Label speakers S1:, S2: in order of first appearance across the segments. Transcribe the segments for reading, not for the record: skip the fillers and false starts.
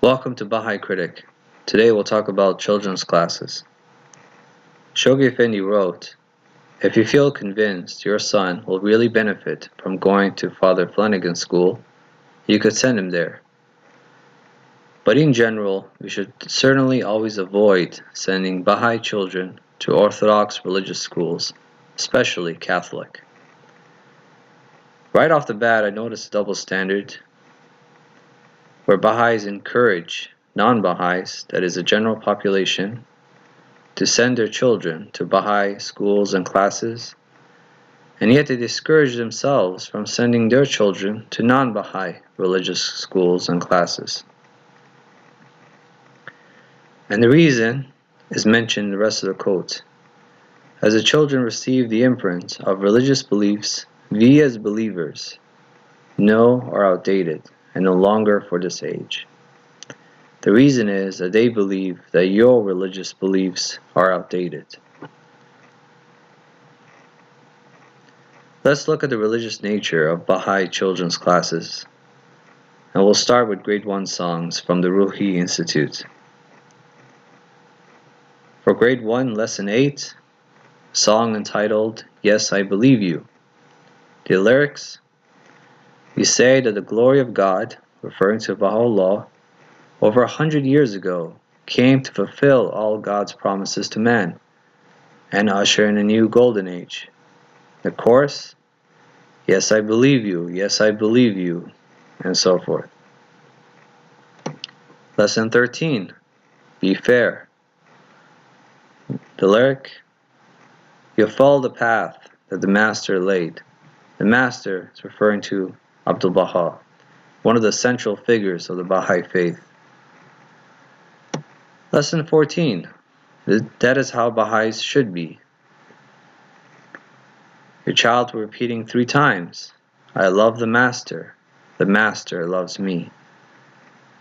S1: Welcome to Baha'i Critic. Today we'll talk about children's classes. Shoghi Effendi wrote, "If you feel convinced your son will really benefit from going to Father Flanagan's school, you could send him there. But in general, we should certainly always avoid sending Baha'i children to Orthodox religious schools, especially Catholic. Right off the bat, I noticed a double standard where Baha'is encourage non-Baha'is, that is, the general population, to send their children to Baha'i schools and classes, and yet they discourage themselves from sending their children to non-Baha'i religious schools and classes. And the reason is mentioned in the rest of the quote. As the children receive the imprint of religious beliefs, we as believers know are outdated and no longer for this age. The reason is that they believe that your religious beliefs are outdated." Let's look at the religious nature of Baha'i children's classes, and we'll start with grade 1 songs from the Ruhi Institute. For grade 1, lesson 8, a song entitled "Yes, I Believe You." The lyrics: "We say that the glory of God," referring to Baha'u'llah, "over 100 years ago, came to fulfill all God's promises to man and usher in a new golden age." The chorus: "Yes, I believe you, yes, I believe you," and so forth. Lesson 13, "Be Fair." The lyric: "You follow the path that the Master laid." The Master is referring to Abdul Baha, one of the central figures of the Baha'i faith. Lesson 14, "That is how Baha'is should be." Your child repeating 3 times, "I love the Master loves me."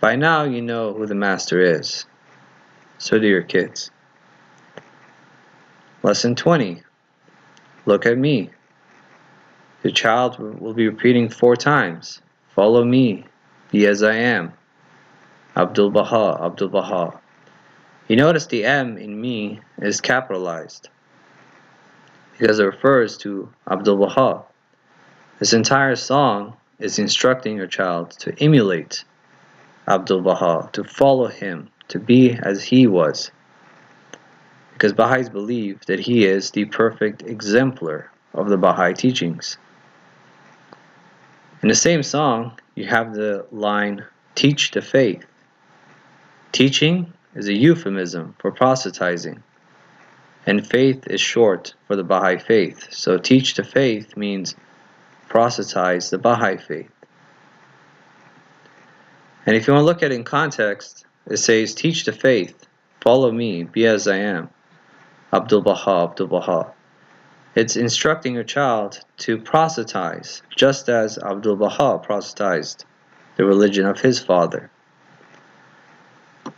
S1: By now you know who the Master is. So do your kids. Lesson 20, "Look at me." Your child will be repeating 4 times, "Follow me, be as I am. Abdul Baha, Abdul Baha." You notice the M in me is capitalized because it refers to Abdul Baha. This entire song is instructing your child to emulate Abdul Baha, to follow him, to be as he was, because Baha'is believe that he is the perfect exemplar of the Baha'i teachings. In the same song, you have the line, "Teach the faith." Teaching is a euphemism for proselytizing, and faith is short for the Baha'i faith. So teach the faith means proselytize the Baha'i faith. And if you want to look at it in context, it says, "Teach the faith, follow me, be as I am. Abdul Baha, Abdul Baha." It's instructing your child to proselytize, just as Abdul Baha proselytized the religion of his father.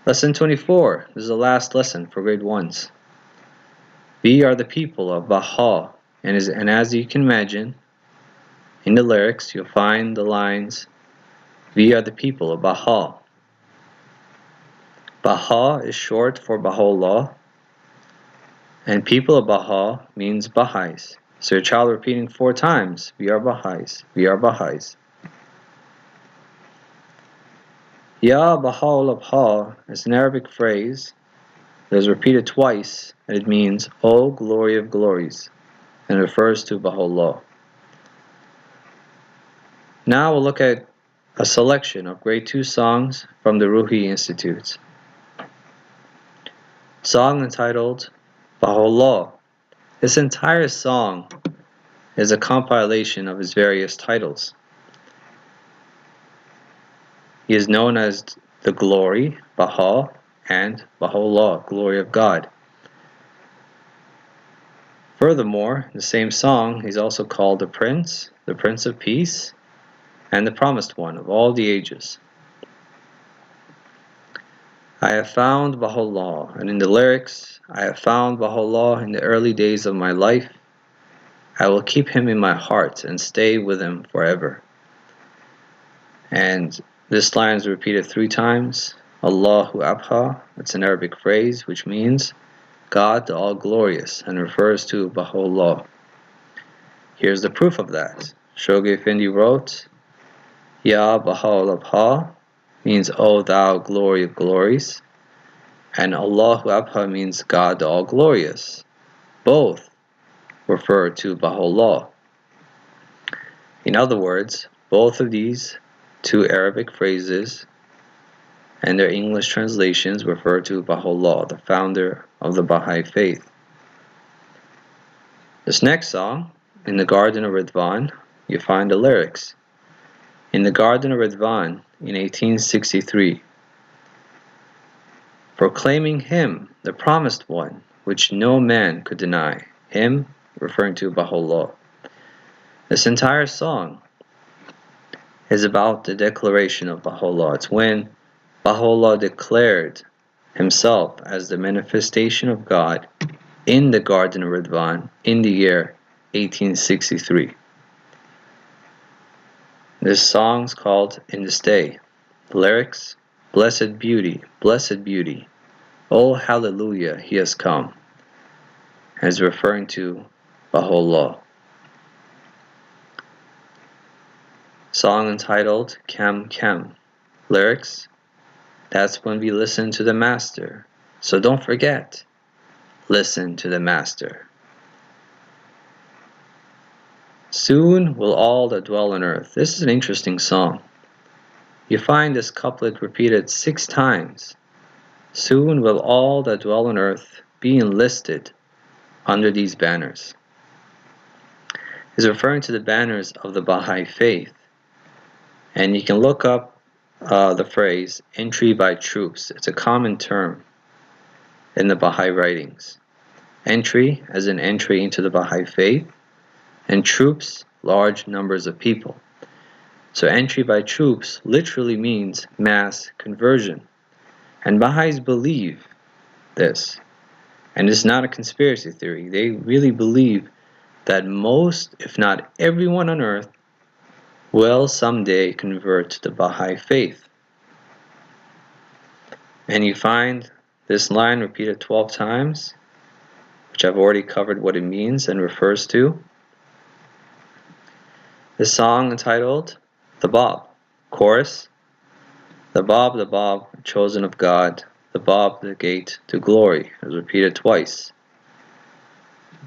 S1: Lesson 24, this is the last lesson for grade 1s. We are the people of Baha, and as you can imagine, in the lyrics you'll find the lines, "We are the people of Baha." Baha is short for Baha'u'llah, and people of Baha means Baha'is. So your child repeating 4 times, "We are Baha'is, we are Baha'is." Ya Baha'u'llah Baha is an Arabic phrase that is repeated twice, and it means "O glory of glories," and refers to Baha'u'llah. Now we'll look at a selection of grade 2 songs from the Ruhi Institute. Song entitled Baha'u'llah. This entire song is a compilation of his various titles. He is known as the Glory, Baha, and Baha'u'llah, Glory of God. Furthermore, in the same song, he's also called the Prince of Peace, and the Promised One of all the ages. I have found Baha'u'llah, and in the lyrics, "I have found Baha'u'llah in the early days of my life. I will keep him in my heart and stay with him forever." And this line is repeated 3 times. Allahu Abha, it's an Arabic phrase which means God the All-Glorious and refers to Baha'u'llah. Here's the proof of that. Shoghi Effendi wrote, Ya Baha'u'llah means O thou glory of glories, and Allahu Abha means God the All-Glorious. Both refer to Baha'u'llah. In other words, both of these two Arabic phrases and their English translations refer to Baha'u'llah, the founder of the Baha'i faith. This next song, In the Garden of Ridvan, you find the lyrics. In the Garden of Ridvan in 1863, proclaiming him, the promised one, which no man could deny, him referring to Baha'u'llah. This entire song is about the declaration of Baha'u'llah. It's when Baha'u'llah declared himself as the manifestation of God in the Garden of Ridvan in the year 1863. This song is called In This Day. The lyrics, blessed beauty, oh hallelujah, he has come, and is referring to Baha'u'llah. Song entitled Kam Kam. Lyrics, that's when we listen to the Master, so don't forget, listen to the Master. Soon will all that dwell on earth. This is an interesting song. You find this couplet repeated 6 times. Soon will all that dwell on earth be enlisted under these banners. Is referring to the banners of the Baha'i faith. And you can look up the phrase entry by troops. It's a common term in the Baha'i writings. Entry as an entry into the Baha'i faith, and troops, large numbers of people. So entry by troops literally means mass conversion. And Baha'is believe this. And it's not a conspiracy theory. They really believe that most, if not everyone on earth, will someday convert to the Baha'i faith. And you find this line repeated 12 times, which I've already covered what it means and refers to. The song entitled The Bab. Chorus, the Bab, chosen of God, the Bab, the gate to glory, is repeated twice.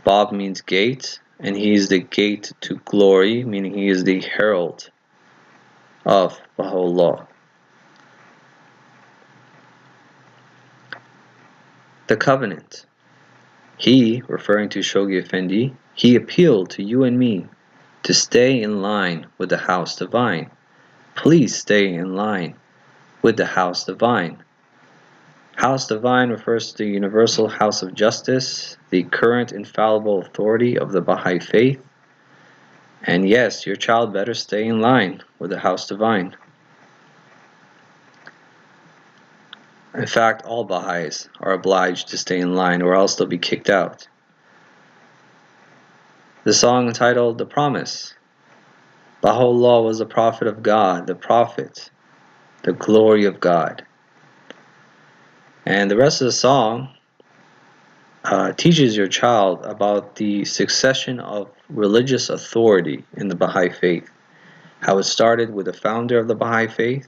S1: Bab means gate, and he is the gate to glory, meaning he is the herald of Baha'u'llah. The covenant. He, referring to Shoghi Effendi, he appealed to you and me to stay in line with the house divine. Please stay in line with the house divine. House divine refers to the universal house of justice, the current infallible authority of the Baha'i faith. And yes, your child better stay in line with the house divine. In fact, all Baha'is are obliged to stay in line or else they'll be kicked out. The song entitled The Promise. Baha'u'llah was the prophet of God, the prophet, the glory of God. And the rest of the song teaches your child about the succession of religious authority in the Baha'i faith. How it started with the founder of the Baha'i faith,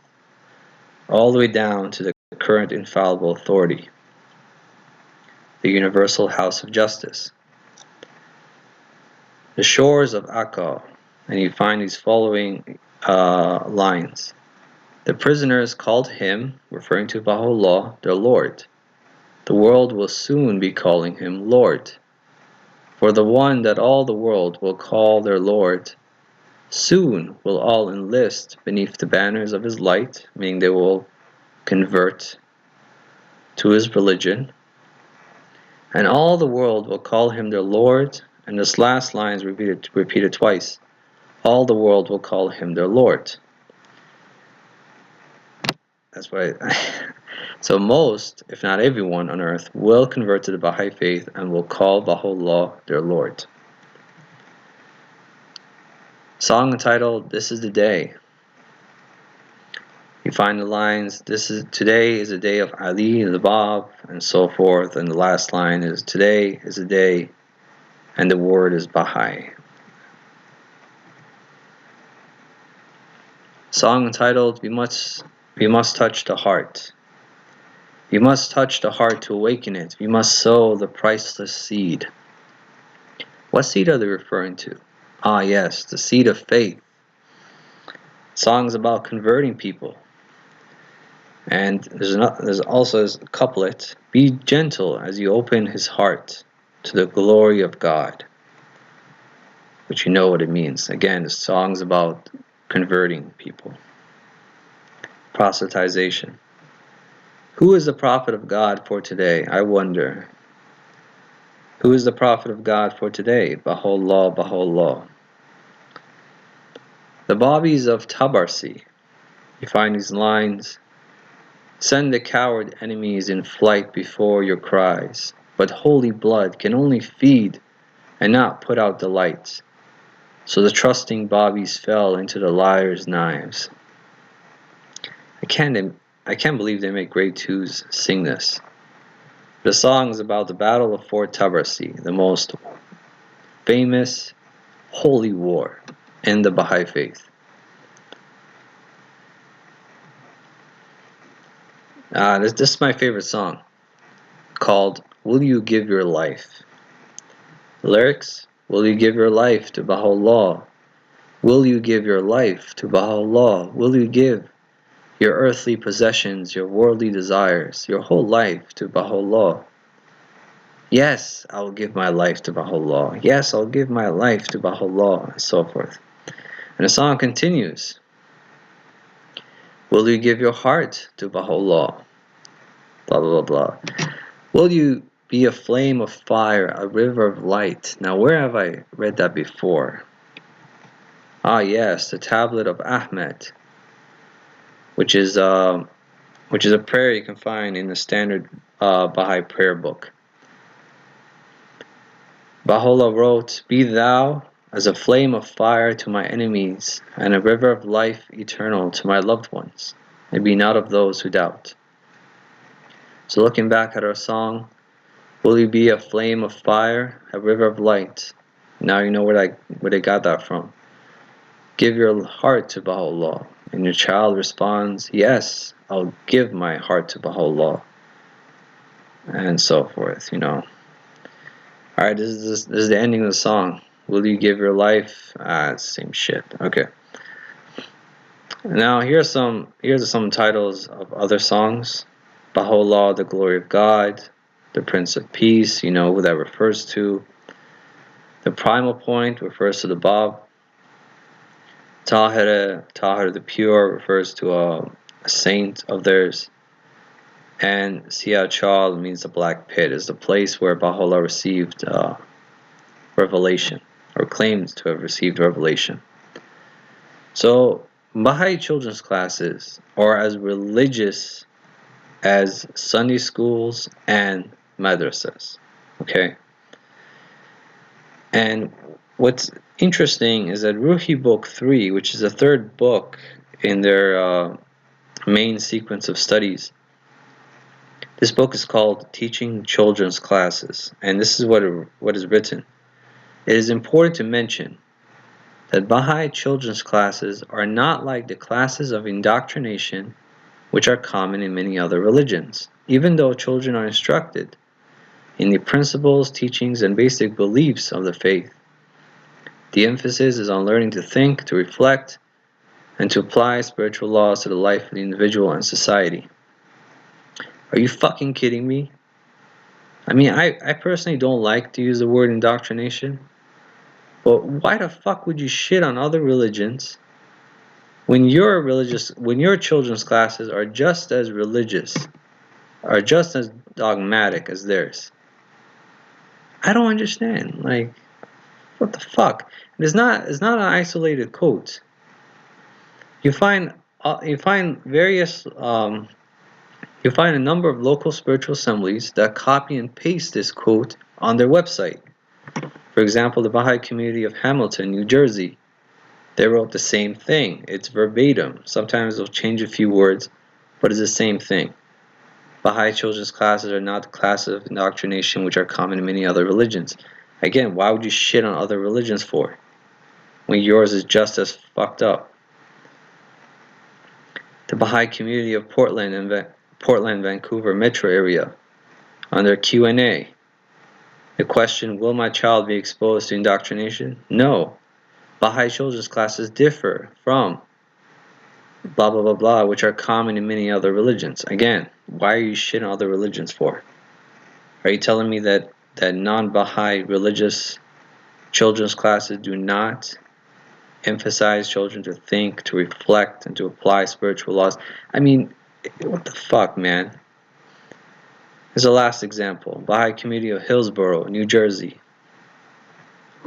S1: all the way down to the current infallible authority, the universal house of justice. The shores of Akka, and you find these following lines. The prisoners called him, referring to Baha'u'llah, their Lord. The world will soon be calling him Lord. For the one that all the world will call their Lord, soon will all enlist beneath the banners of his light, meaning they will convert to his religion. And all the world will call him their Lord. And this last line is repeated twice. All the world will call him their Lord. That's why. So most, if not everyone on earth, will convert to the Baha'i faith and will call Baha'u'llah their Lord. Song entitled This Is the Day. You find the lines, today is a day of Ali the Bab, and so forth, and the last line is today is a day, and the word is Baha'i. Song entitled We Must Touch the Heart. We must touch the heart to awaken it. We must sow the priceless seed. What seed are they referring to? Ah, yes, the seed of faith. Songs about converting people. And there's also a couplet, be gentle as you open his heart to the glory of God. Which you know what it means. Again, the song's about converting people. Proselytization. Who is the prophet of God for today? I wonder. Who is the prophet of God for today? Baha'u'llah, Baha'u'llah. The Babis of Tabarsi. You find these lines. Send the coward enemies in flight before your cries. But holy blood can only feed and not put out the light. So the trusting Babis fell into the liars' knives. I can't believe they make grade 2s sing this. The song is about the Battle of Fort Tabarsi, the most famous holy war in the Baha'i faith. This is my favorite song, called Will You Give Your Life? The lyrics, will you give your life to Baha'u'llah? Will you give your life to Baha'u'llah? Will you give your earthly possessions, your worldly desires, your whole life to Baha'u'llah? Yes, I'll give my life to Baha'u'llah. Yes, I'll give my life to Baha'u'llah, and so forth. And the song continues. Will you give your heart to Baha'u'llah? Blah, blah, blah, blah. Will you be a flame of fire, a river of light? Now, where have I read that before? Ah, yes, the tablet of Ahmed, which is a prayer you can find in the standard Baha'i prayer book. Baha'u'llah wrote, be thou as a flame of fire to my enemies, and a river of life eternal to my loved ones, and be not of those who doubt. So looking back at our song, will you be a flame of fire, a river of light? Now you know where they got that from. Give your heart to Baha'u'llah. And your child responds, yes, I'll give my heart to Baha'u'llah. And so forth, you know. Alright, this is the ending of the song. Will you give your life? It's the same shit. Okay. Now here's some titles of other songs. Baha'u'llah, the glory of God, the Prince of Peace, you know who that refers to. The primal point refers to the Bab. Tahir the pure refers to a saint of theirs. And Siyah Chal means the black pit, is the place where Baha'u'llah received revelation, or claimed to have received revelation. So Baha'i children's classes are as religious as Sunday schools and madrasas. Okay? And what's interesting is that Ruhi Book 3, which is the third book in their main sequence of studies, this book is called Teaching Children's Classes, and this is what is written. It is important to mention that Baha'i children's classes are not like the classes of indoctrination which are common in many other religions, even though children are instructed in the principles, teachings, and basic beliefs of the faith. The emphasis is on learning to think, to reflect, and to apply spiritual laws to the life of the individual and society. Are you fucking kidding me? I mean, I personally don't like to use the word indoctrination, but why the fuck would you shit on other religions when your children's classes are just as religious, are just as dogmatic as theirs? I don't understand. Like, what the fuck? It's not an isolated quote. You find various you find a number of local spiritual assemblies that copy and paste this quote on their website. For example, the Baha'i community of Hamilton, New Jersey, They wrote the same thing. It's verbatim. Sometimes they'll change a few words, but it's the same thing. Baha'i children's classes are not the classes of indoctrination which are common in many other religions. Again, why would you shit on other religions for, when yours is just as fucked up? The Baha'i community of Portland, Vancouver metro area, under Q&A, the question, will my child be exposed to indoctrination? No. Baha'i children's classes differ from blah blah blah blah, which are common in many other religions. Again, why are you shitting on other religions for? Are you telling me that non-Baha'i religious children's classes do not emphasize children to think, to reflect, and to apply spiritual laws? I mean, what the fuck, man? Here's the last example. Baha'i community of Hillsborough, New Jersey.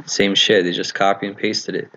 S1: Same shit, they just copy and pasted it.